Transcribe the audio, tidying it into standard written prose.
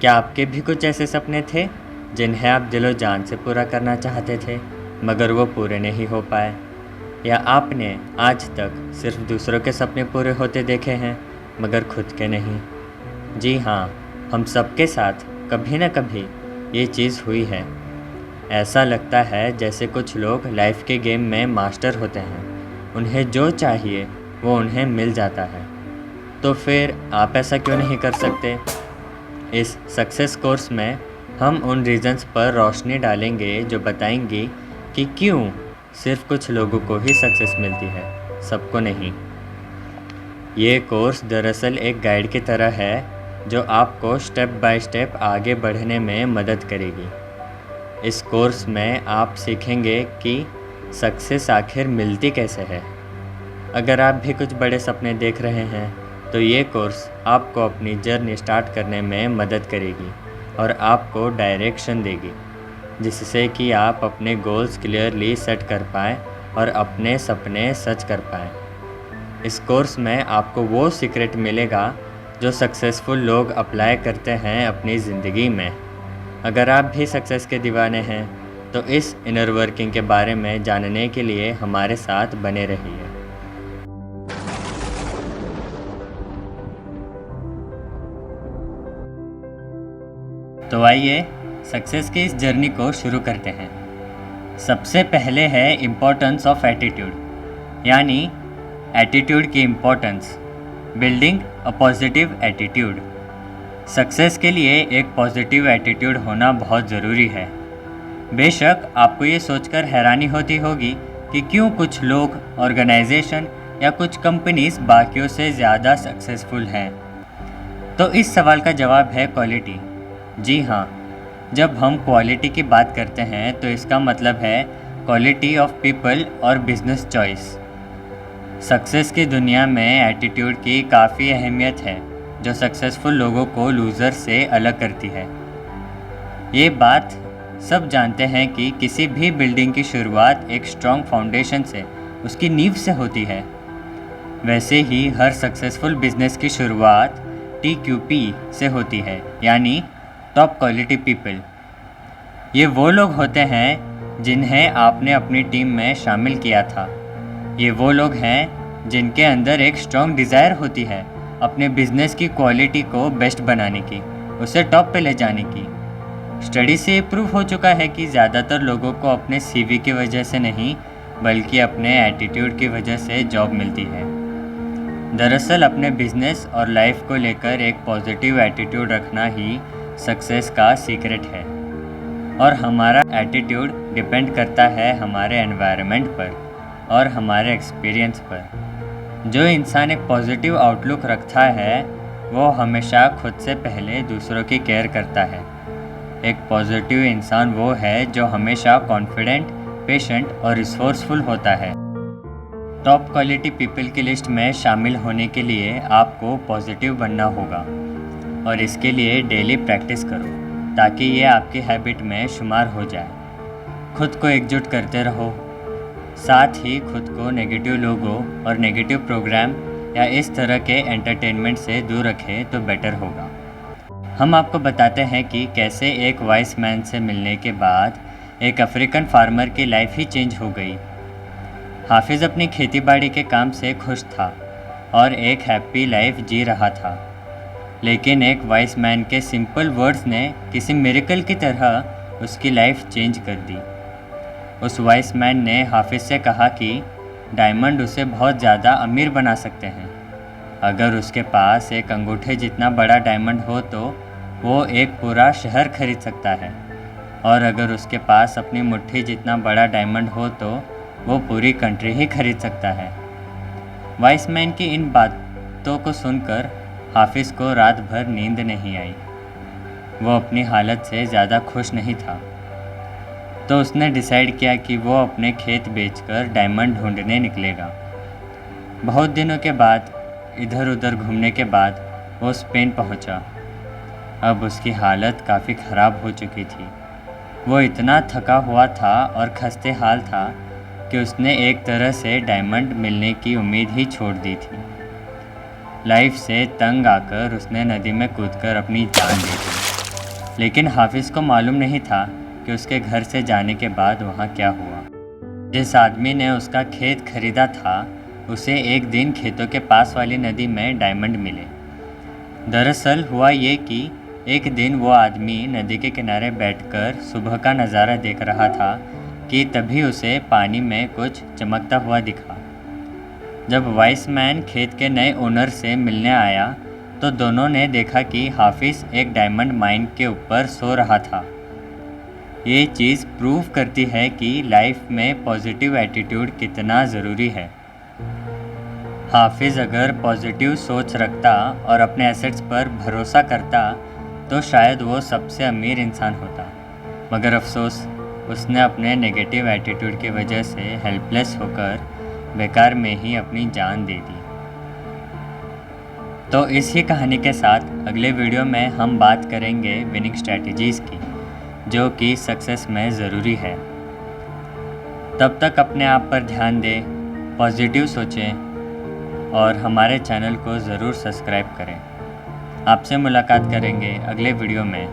क्या आपके भी कुछ ऐसे सपने थे जिन्हें आप दिलो जान से पूरा करना चाहते थे मगर वो पूरे नहीं हो पाए? या आपने आज तक सिर्फ दूसरों के सपने पूरे होते देखे हैं मगर खुद के नहीं? जी हाँ, हम सबके साथ कभी ना कभी ये चीज़ हुई है। ऐसा लगता है जैसे कुछ लोग लाइफ के गेम में मास्टर होते हैं, उन्हें जो चाहिए वो उन्हें मिल जाता है। तो फिर आप ऐसा क्यों नहीं कर सकते? इस सक्सेस कोर्स में हम उन रीजंस पर रोशनी डालेंगे जो बताएंगी कि क्यों सिर्फ कुछ लोगों को ही सक्सेस मिलती है, सबको नहीं। ये कोर्स दरअसल एक गाइड की तरह है जो आपको स्टेप बाय स्टेप आगे बढ़ने में मदद करेगी। इस कोर्स में आप सीखेंगे कि सक्सेस आखिर मिलती कैसे है। अगर आप भी कुछ बड़े सपने देख रहे हैं तो ये कोर्स आपको अपनी जर्नी स्टार्ट करने में मदद करेगी और आपको डायरेक्शन देगी, जिससे कि आप अपने गोल्स क्लियरली सेट कर पाएँ और अपने सपने सच कर पाएँ। इस कोर्स में आपको वो सीक्रेट मिलेगा जो सक्सेसफुल लोग अप्लाई करते हैं अपनी ज़िंदगी में। अगर आप भी सक्सेस के दीवाने हैं तो इस इनर वर्किंग के बारे में जानने के लिए हमारे साथ बने रहिए। तो आइए सक्सेस की इस जर्नी को शुरू करते हैं। सबसे पहले है इम्पोर्टेंस ऑफ एटीट्यूड, यानी एटीट्यूड की importance. Building a positive attitude. Success के लिए एक पॉजिटिव एटीट्यूड होना बहुत ज़रूरी है। बेशक आपको ये सोचकर हैरानी होती होगी कि क्यों कुछ लोग, ऑर्गेनाइजेशन या कुछ कंपनीज बाकियों से ज़्यादा सक्सेसफुल हैं। तो इस सवाल का जवाब है क्वालिटी। जी हाँ, जब हम क्वालिटी की बात करते हैं तो इसका मतलब है क्वालिटी ऑफ पीपल और बिजनेस चॉइस। सक्सेस की दुनिया में एटीट्यूड की काफ़ी अहमियत है जो सक्सेसफुल लोगों को लूज़र से अलग करती है। ये बात सब जानते हैं कि किसी भी बिल्डिंग की शुरुआत एक स्ट्रॉन्ग फाउंडेशन से, उसकी नींव से होती है। वैसे ही हर सक्सेसफुल बिजनेस की शुरुआत TQP से होती है, यानी टॉप क्वालिटी पीपल। ये वो लोग होते हैं जिन्हें आपने अपनी टीम में शामिल किया था। ये वो लोग हैं जिनके अंदर एक स्ट्रॉन्ग डिज़ायर होती है अपने बिजनेस की क्वालिटी को बेस्ट बनाने की, उसे टॉप पे ले जाने की। स्टडी से ये प्रूव हो चुका है कि ज़्यादातर लोगों को अपने CV की वजह से नहीं बल्कि अपने एटीट्यूड की वजह से जॉब मिलती है। दरअसल अपने बिजनेस और लाइफ को लेकर एक पॉजिटिव एटीट्यूड रखना ही सक्सेस का सीक्रेट है। और हमारा एटीट्यूड डिपेंड करता है हमारे एनवायरनमेंट पर और हमारे एक्सपीरियंस पर। जो इंसान एक पॉजिटिव आउटलुक रखता है वो हमेशा खुद से पहले दूसरों की केयर करता है। एक पॉजिटिव इंसान वो है जो हमेशा कॉन्फिडेंट, पेशेंट और रिसोर्सफुल होता है। टॉप क्वालिटी पीपल की लिस्ट में शामिल होने के लिए आपको पॉजिटिव बनना होगा और इसके लिए डेली प्रैक्टिस करो ताकि ये आपकी हैबिट में शुमार हो जाए। खुद को एकजुट करते रहो, साथ ही खुद को नेगेटिव लोगों और नेगेटिव प्रोग्राम या इस तरह के एंटरटेनमेंट से दूर रखें तो बेटर होगा। हम आपको बताते हैं कि कैसे एक वाइस मैन से मिलने के बाद एक अफ्रीकन फार्मर की लाइफ ही चेंज हो गई। हाफिज़ अपनी खेतीबाड़ी के काम से खुश था और एक हैप्पी लाइफ जी रहा था, लेकिन एक वाइस मैन के सिंपल वर्ड्स ने किसी मिरेकल की तरह उसकी लाइफ चेंज कर दी। उस वाइस मैन ने हाफिज़ से कहा कि डायमंड उसे बहुत ज़्यादा अमीर बना सकते हैं। अगर उसके पास एक अंगूठे जितना बड़ा डायमंड हो तो वो एक पूरा शहर खरीद सकता है, और अगर उसके पास अपनी मुट्ठी जितना बड़ा डायमंड हो तो वो पूरी कंट्री ही खरीद सकता है। वाइस मैन की इन बातों को सुनकर हाफिज़ को रात भर नींद नहीं आई। वो अपनी हालत से ज़्यादा खुश नहीं था, तो उसने डिसाइड किया कि वो अपने खेत बेचकर डायमंड ढूंढने निकलेगा। बहुत दिनों के बाद, इधर उधर घूमने के बाद वो स्पेन पहुंचा। अब उसकी हालत काफ़ी ख़राब हो चुकी थी। वो इतना थका हुआ था और खस्ते हाल था कि उसने एक तरह से डायमंड मिलने की उम्मीद ही छोड़ दी थी। लाइफ से तंग आकर उसने नदी में कूदकर अपनी जान दे दी। लेकिन हाफिज़ को मालूम नहीं था कि उसके घर से जाने के बाद वहाँ क्या हुआ। जिस आदमी ने उसका खेत खरीदा था उसे एक दिन खेतों के पास वाली नदी में डायमंड मिले। दरअसल हुआ ये कि एक दिन वो आदमी नदी के किनारे बैठकर सुबह का नज़ारा देख रहा था कि तभी उसे पानी में कुछ चमकता हुआ दिखा। जब वाइस मैन खेत के नए ओनर से मिलने आया तो दोनों ने देखा कि हाफिज़ एक डायमंड माइन के ऊपर सो रहा था। ये चीज़ प्रूव करती है कि लाइफ में पॉजिटिव एटीट्यूड कितना ज़रूरी है। हाफिज़ अगर पॉजिटिव सोच रखता और अपने एसेट्स पर भरोसा करता तो शायद वो सबसे अमीर इंसान होता, मगर अफसोस उसने अपने नेगेटिव एटीट्यूड की वजह से हेल्पलेस होकर बेकार में ही अपनी जान दे दी। तो इसी कहानी के साथ अगले वीडियो में हम बात करेंगे विनिंग स्ट्रैटेजीज़ की, जो कि सक्सेस में ज़रूरी है। तब तक अपने आप पर ध्यान दें, पॉजिटिव सोचें और हमारे चैनल को ज़रूर सब्सक्राइब करें। आपसे मुलाकात करेंगे अगले वीडियो में।